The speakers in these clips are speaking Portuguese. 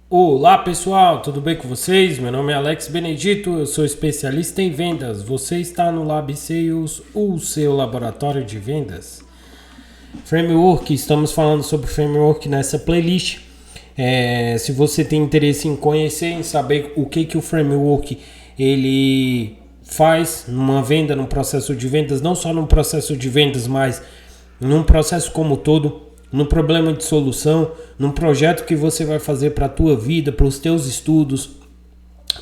Olá pessoal, tudo bem com vocês? Meu nome é Alex Benedito, eu sou especialista em vendas. Você está no Lab Sales, o seu laboratório de vendas. Framework, estamos falando sobre framework nessa playlist. Se você tem interesse em conhecer, em saber o que o framework ele faz numa venda, num processo de vendas, não só num processo de vendas, mas num processo como todo, num problema de solução, num projeto que você vai fazer para a tua vida, para os teus estudos,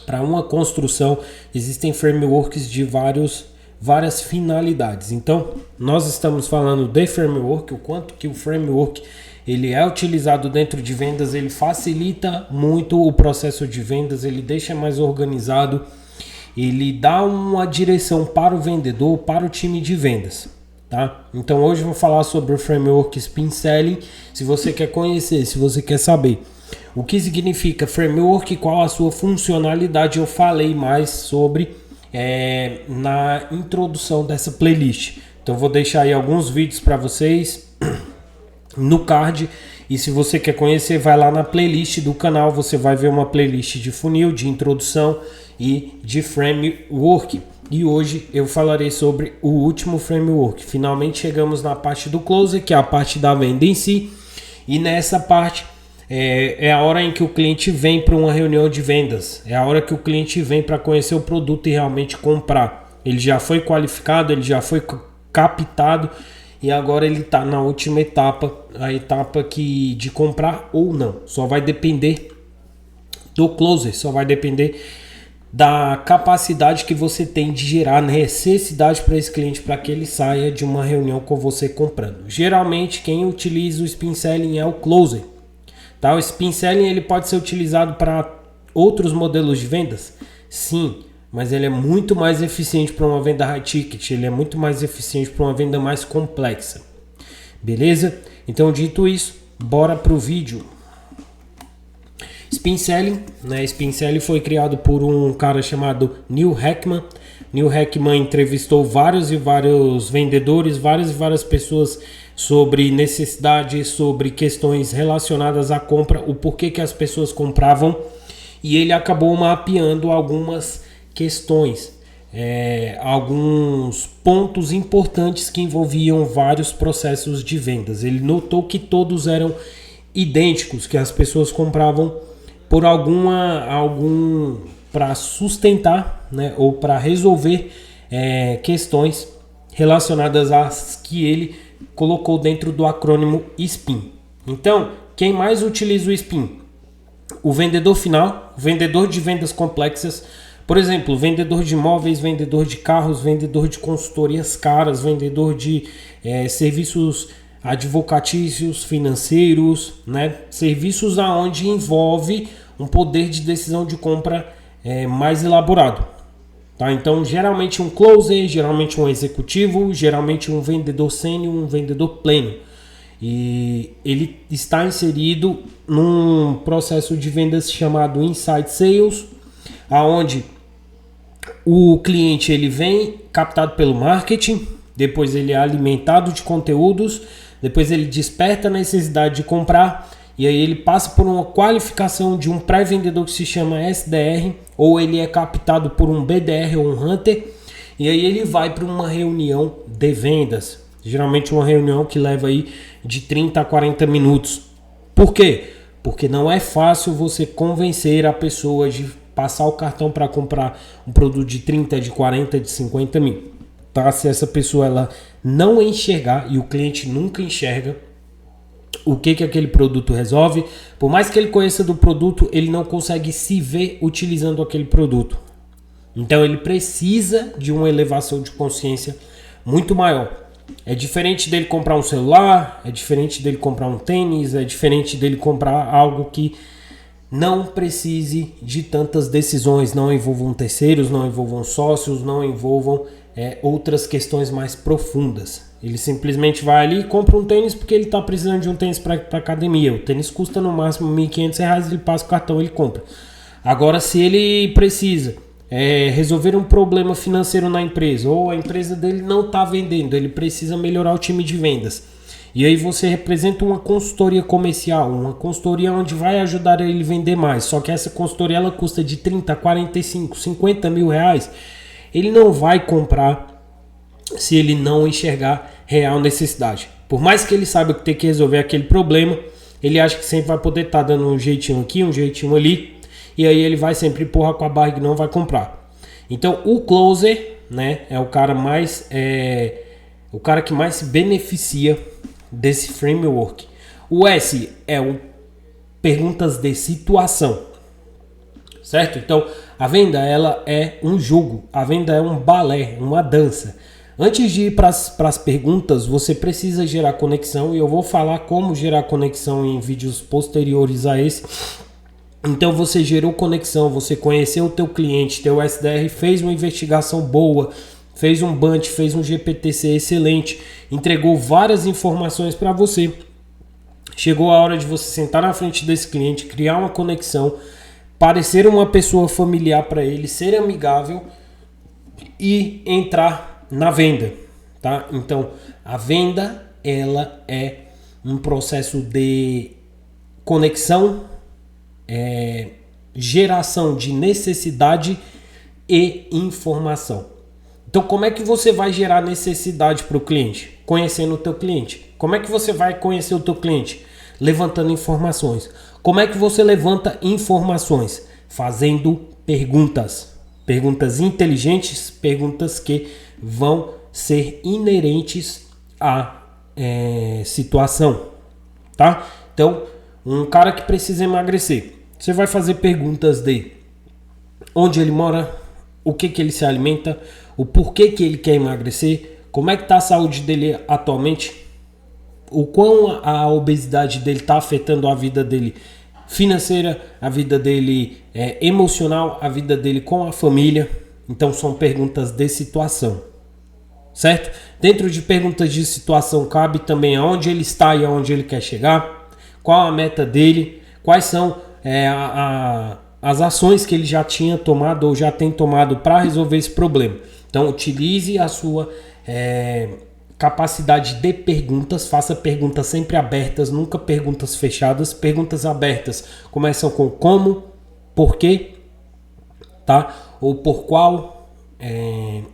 para uma construção, existem frameworks de várias finalidades. Então, nós estamos falando de framework, o quanto que o framework ele é utilizado dentro de vendas, ele facilita muito o processo de vendas, ele deixa mais organizado, ele dá uma direção para o vendedor, para o time de vendas. Tá? Então hoje eu vou falar sobre o framework Spin Selling. Se você quer conhecer, se você quer saber o que significa framework, qual a sua funcionalidade, eu falei mais sobre na introdução dessa playlist. Então vou deixar aí alguns vídeos para vocês no card. E se você quer conhecer, vai lá na playlist do canal, você vai ver uma playlist de funil, de introdução e de framework. E hoje eu falarei sobre o último framework. Finalmente chegamos na parte do closer, que é a parte da venda em si. E nessa parte é a hora em que o cliente vem para uma reunião de vendas. É a hora que o cliente vem para conhecer o produto e realmente comprar. Ele já foi qualificado, ele já foi captado e agora ele está na última etapa, a etapa de comprar ou não. Só vai depender do closer, só vai depender da capacidade que você tem de gerar necessidade para esse cliente, para que ele saia de uma reunião com você comprando. Geralmente quem utiliza o Spin Selling é o closer. Tá? O Spin Selling ele pode ser utilizado para outros modelos de vendas? Sim, mas ele é muito mais eficiente para uma venda high ticket, ele é muito mais eficiente para uma venda mais complexa. Beleza? Então dito isso, bora pro vídeo. Spin Selling, né? Spin Selling foi criado por um cara chamado Neil Heckman. Neil Heckman entrevistou vários vendedores, várias pessoas sobre necessidades, sobre questões relacionadas à compra, o porquê que as pessoas compravam, e ele acabou mapeando algumas questões, alguns pontos importantes que envolviam vários processos de vendas. Ele notou que todos eram idênticos, que as pessoas compravam por para sustentar, né, ou para resolver questões relacionadas às que ele colocou dentro do acrônimo SPIN. Então, quem mais utiliza o SPIN? O vendedor final, vendedor de vendas complexas, por exemplo, vendedor de imóveis, vendedor de carros, vendedor de consultorias caras, vendedor de serviços advocatícios, financeiros, né? Serviços aonde envolve um poder de decisão de compra mais elaborado. Tá? Então, geralmente um closer, geralmente um executivo, geralmente um vendedor sênior, um vendedor pleno. E ele está inserido num processo de vendas chamado Inside Sales, aonde o cliente ele vem captado pelo marketing, depois ele é alimentado de conteúdos, depois ele desperta a necessidade de comprar e aí ele passa por uma qualificação de um pré-vendedor que se chama SDR, ou ele é captado por um BDR ou um Hunter, e aí ele vai para uma reunião de vendas, geralmente uma reunião que leva aí de 30 a 40 minutos. Por quê? Porque não é fácil você convencer a pessoa de passar o cartão para comprar um produto de 30, de 40, de 50 mil. Tá? Se essa pessoa ela não enxergar, e o cliente nunca enxerga o que aquele produto resolve, por mais que ele conheça do produto, ele não consegue se ver utilizando aquele produto. Então ele precisa de uma elevação de consciência muito maior. É diferente dele comprar um celular, é diferente dele comprar um tênis, é diferente dele comprar algo que não precise de tantas decisões, não envolvam terceiros, não envolvam sócios, não envolvam outras questões mais profundas. Ele simplesmente vai ali e compra um tênis porque ele está precisando de um tênis para academia. O tênis custa no máximo R$1.500, ele passa o cartão e ele compra. Agora, se ele precisa resolver um problema financeiro na empresa, ou a empresa dele não está vendendo, ele precisa melhorar o time de vendas, E aí você representa uma consultoria comercial, uma consultoria onde vai ajudar ele a vender mais. Só que essa consultoria ela custa de 30, 45, 50 mil reais. Ele não vai comprar se ele não enxergar real necessidade. Por mais que ele saiba que tem que resolver aquele problema, ele acha que sempre vai poder estar dando um jeitinho aqui, um jeitinho ali. E aí ele vai sempre empurrar com a barriga e não vai comprar. Então o closer, né, é o cara o cara que mais se beneficia desse framework. O S é o perguntas de situação, certo? Então a venda ela é um jogo, a venda é um balé, uma dança. Antes de ir para as perguntas, você precisa gerar conexão e eu vou falar como gerar conexão em vídeos posteriores a esse. Então você gerou conexão, você conheceu o teu cliente, teu SDR fez uma investigação boa, fez um bunch, fez um GPTC excelente, entregou várias informações para você. Chegou a hora de você sentar na frente desse cliente, criar uma conexão, parecer uma pessoa familiar para ele, ser amigável e entrar na venda, tá? Então, a venda, ela é um processo de conexão, geração de necessidade e informação. Então, como é que você vai gerar necessidade para o cliente? Conhecendo o teu cliente. Como é que você vai conhecer o teu cliente? Levantando informações. Como é que você levanta informações? Fazendo perguntas. Perguntas inteligentes, perguntas que vão ser inerentes à situação, tá? Então, um cara que precisa emagrecer, você vai fazer perguntas de onde ele mora, o que ele se alimenta, o porquê que ele quer emagrecer, como é que está a saúde dele atualmente, o quão a obesidade dele está afetando a vida dele financeira, a vida dele emocional, a vida dele com a família. Então são perguntas de situação, certo? Dentro de perguntas de situação cabe também aonde ele está e aonde ele quer chegar, qual a meta dele, quais são as ações que ele já tinha tomado ou já tem tomado para resolver esse problema. Então utilize a sua capacidade de perguntas, faça perguntas sempre abertas, nunca perguntas fechadas. Perguntas abertas começam com como, por quê, tá? Ou por qual,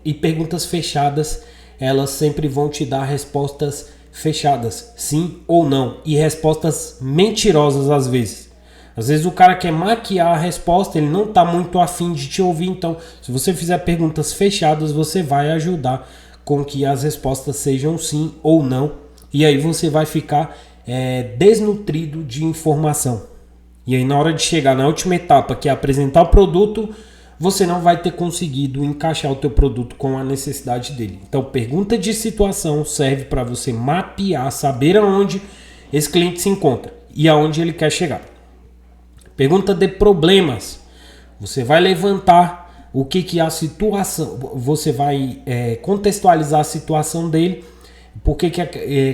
e perguntas fechadas, elas sempre vão te dar respostas fechadas, sim ou não, e respostas mentirosas às vezes. Às vezes o cara quer maquiar a resposta, ele não está muito afim de te ouvir. Então, se você fizer perguntas fechadas, você vai ajudar com que as respostas sejam sim ou não. E aí você vai ficar desnutrido de informação. E aí na hora de chegar na última etapa, que é apresentar o produto, você não vai ter conseguido encaixar o teu produto com a necessidade dele. Então, pergunta de situação serve para você mapear, saber aonde esse cliente se encontra e aonde ele quer chegar. Pergunta de problemas. Você vai levantar o que a situação, você vai contextualizar a situação dele,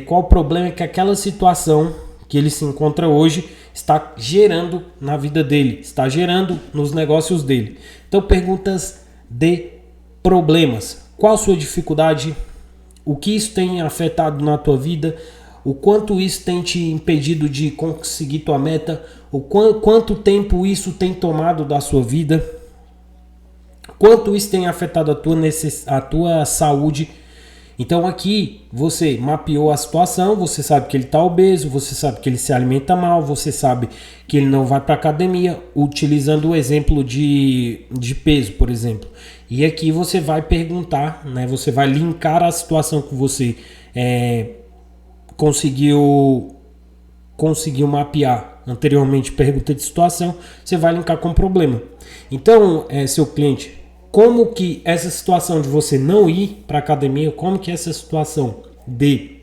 qual o problema que aquela situação que ele se encontra hoje está gerando na vida dele, está gerando nos negócios dele. Então, perguntas de problemas. Qual a sua dificuldade? O que isso tem afetado na tua vida? O quanto isso tem te impedido de conseguir tua meta? O quanto tempo isso tem tomado da sua vida? Quanto isso tem afetado a tua saúde? Então aqui você mapeou a situação, você sabe que ele está obeso, você sabe que ele se alimenta mal, você sabe que ele não vai para academia, utilizando o exemplo de peso, por exemplo. E aqui você vai perguntar, né? Você vai linkar a situação que você conseguiu mapear anteriormente, pergunta de situação, você vai linkar com o problema. Então, seu cliente, como que essa situação de você não ir para academia, como que essa situação de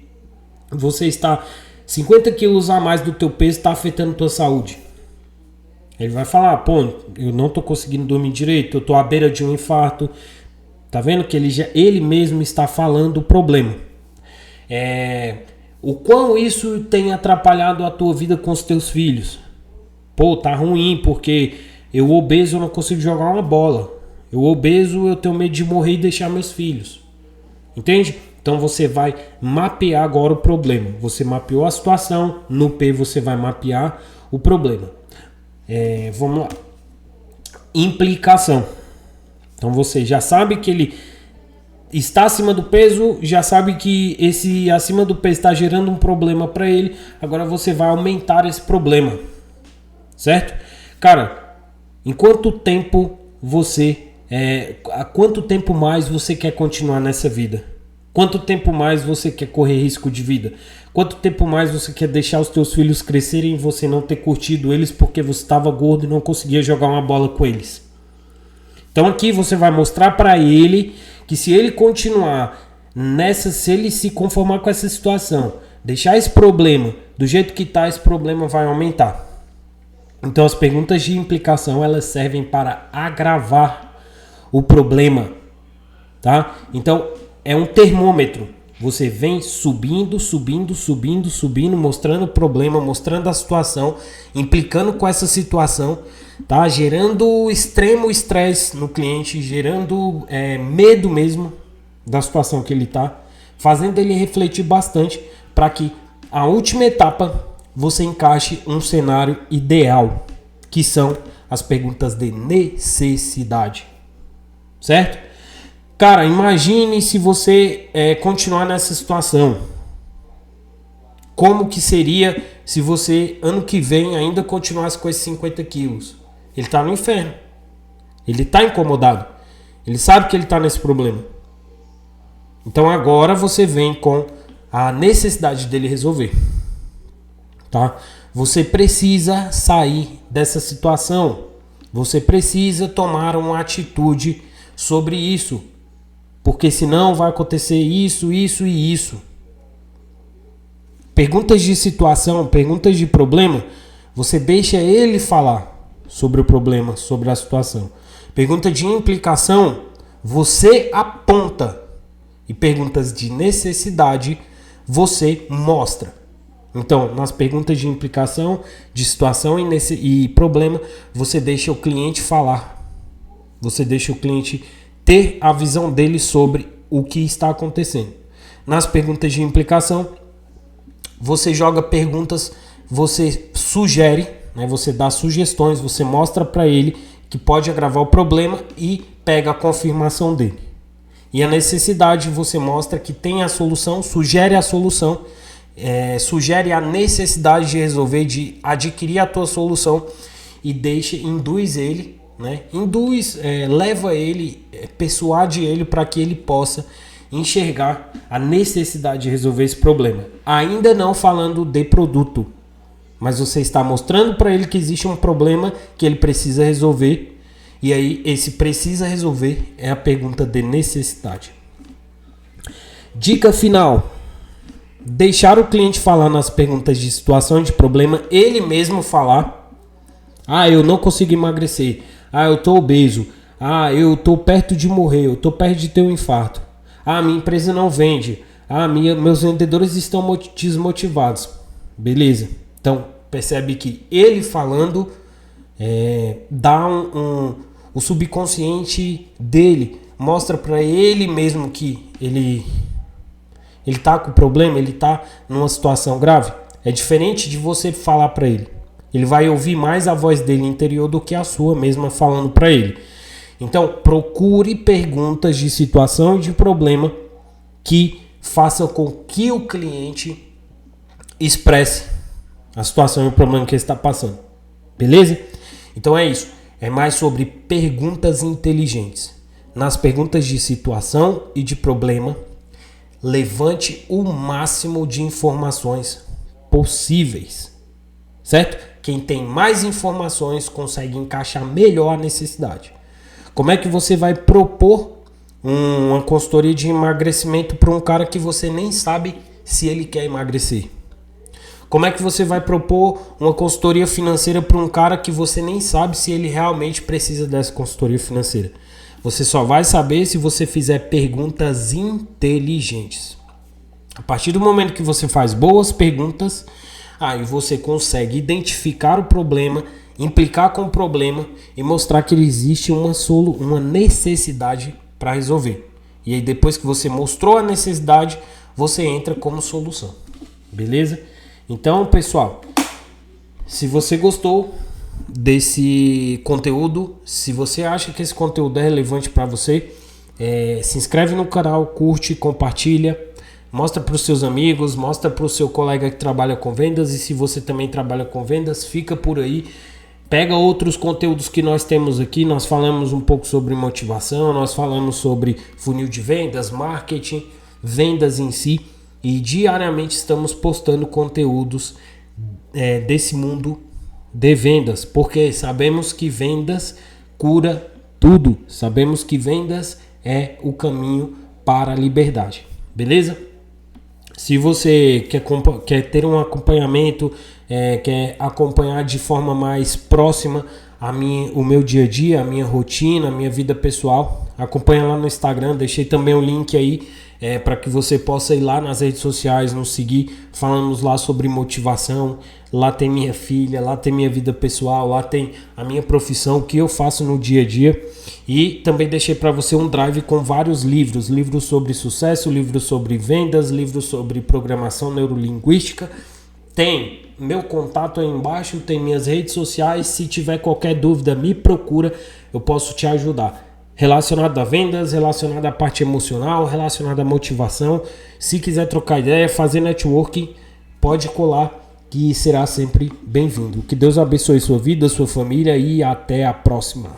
você estar 50 quilos a mais do teu peso está afetando a tua saúde? Ele vai falar, pô, eu não estou conseguindo dormir direito, eu estou à beira de um infarto. Tá vendo que ele mesmo está falando o problema. O quão isso tem atrapalhado a tua vida com os teus filhos? Pô, tá ruim porque eu obeso, eu não consigo jogar uma bola. Eu obeso, eu tenho medo de morrer e deixar meus filhos. Entende? Então você vai mapear agora o problema. Você mapeou a situação, no P você vai mapear o problema. Vamos lá. Implicação. Então você já sabe que ele está acima do peso, já sabe que esse acima do peso está gerando um problema para ele. Agora você vai aumentar esse problema, certo? Cara, em quanto tempo há quanto tempo mais você quer continuar nessa vida? Quanto tempo mais você quer correr risco de vida? Quanto tempo mais você quer deixar os teus filhos crescerem e você não ter curtido eles porque você estava gordo e não conseguia jogar uma bola com eles? Então aqui você vai mostrar para ele que se ele continuar se ele se conformar com essa situação, deixar esse problema do jeito que está, esse problema vai aumentar. Então as perguntas de implicação, elas servem para agravar o problema, tá? Então é um termômetro. Você vem subindo, mostrando o problema, mostrando a situação, implicando com essa situação, tá? Gerando extremo estresse no cliente, gerando medo mesmo da situação que ele tá, fazendo ele refletir bastante para que a última etapa você encaixe um cenário ideal, que são as perguntas de necessidade, certo? Cara, imagine se você continuar nessa situação. Como que seria se você, ano que vem, ainda continuasse com esses 50 quilos? Ele está no inferno. Ele está incomodado. Ele sabe que ele está nesse problema. Então agora você vem com a necessidade dele resolver. Tá? Você precisa sair dessa situação. Você precisa tomar uma atitude sobre isso. Porque senão vai acontecer isso, isso e isso. Perguntas de situação, perguntas de problema, você deixa ele falar sobre o problema, sobre a situação. Pergunta de implicação, você aponta. E perguntas de necessidade, você mostra. Então, nas perguntas de implicação, de situação e problema, você deixa o cliente falar. Você deixa o cliente ter a visão dele sobre o que está acontecendo. Nas perguntas de implicação, você joga perguntas, você sugere, né, você dá sugestões, você mostra para ele que pode agravar o problema e pega a confirmação dele. E a necessidade, você mostra que tem a solução, sugere a solução, sugere a necessidade de resolver, de adquirir a tua solução e induz ele, né? Leva ele, persuade ele para que ele possa enxergar a necessidade de resolver esse problema. Ainda não falando de produto, mas você está mostrando para ele que existe um problema que ele precisa resolver. E aí esse precisa resolver é a pergunta de necessidade. Dica final: deixar o cliente falar nas perguntas de situação e de problema, ele mesmo falar. Eu não consigo emagrecer. Eu tô obeso. Eu tô perto de morrer. Eu tô perto de ter um infarto. Minha empresa não vende. Meus vendedores estão desmotivados. Beleza. Então, percebe que ele falando dá o subconsciente dele. Mostra para ele mesmo que ele tá com problema, ele tá numa situação grave. É diferente de você falar para ele. Ele vai ouvir mais a voz dele interior do que a sua mesma falando para ele. Então, procure perguntas de situação e de problema que façam com que o cliente expresse a situação e o problema que ele está passando. Beleza? Então é isso. É mais sobre perguntas inteligentes. Nas perguntas de situação e de problema, levante o máximo de informações possíveis. Certo? Quem tem mais informações consegue encaixar melhor a necessidade. Como é que você vai propor uma consultoria de emagrecimento para um cara que você nem sabe se ele quer emagrecer? Como é que você vai propor uma consultoria financeira para um cara que você nem sabe se ele realmente precisa dessa consultoria financeira? Você só vai saber se você fizer perguntas inteligentes. A partir do momento que você faz boas perguntas, aí você consegue identificar o problema, implicar com o problema e mostrar que existe uma necessidade para resolver. E aí depois que você mostrou a necessidade, você entra como solução. Beleza? Então, pessoal, se você gostou desse conteúdo, se você acha que esse conteúdo é relevante para você, se inscreve no canal, curte, compartilha, mostra para os seus amigos, mostra para o seu colega que trabalha com vendas, e se você também trabalha com vendas, fica por aí. Pega outros conteúdos que nós temos aqui, nós falamos um pouco sobre motivação, nós falamos sobre funil de vendas, marketing, vendas em si, e diariamente estamos postando conteúdos desse mundo de vendas, porque sabemos que vendas cura tudo, sabemos que vendas é o caminho para a liberdade, beleza? Se você quer ter um acompanhamento, quer acompanhar de forma mais próxima o meu dia a dia, a minha rotina, a minha vida pessoal, acompanha lá no Instagram, deixei também o link aí para que você possa ir lá nas redes sociais, nos seguir. Falamos lá sobre motivação, lá tem minha filha, lá tem minha vida pessoal, lá tem a minha profissão, o que eu faço no dia a dia. E também deixei para você um drive com vários livros sobre sucesso, livros sobre vendas, livros sobre programação neurolinguística. Tem meu contato aí embaixo, tem minhas redes sociais. Se tiver qualquer dúvida, me procura, eu posso te ajudar. Relacionado a vendas, relacionado à parte emocional, relacionado à motivação. Se quiser trocar ideia, fazer networking, pode colar, que será sempre bem-vindo. Que Deus abençoe sua vida, sua família, e até a próxima.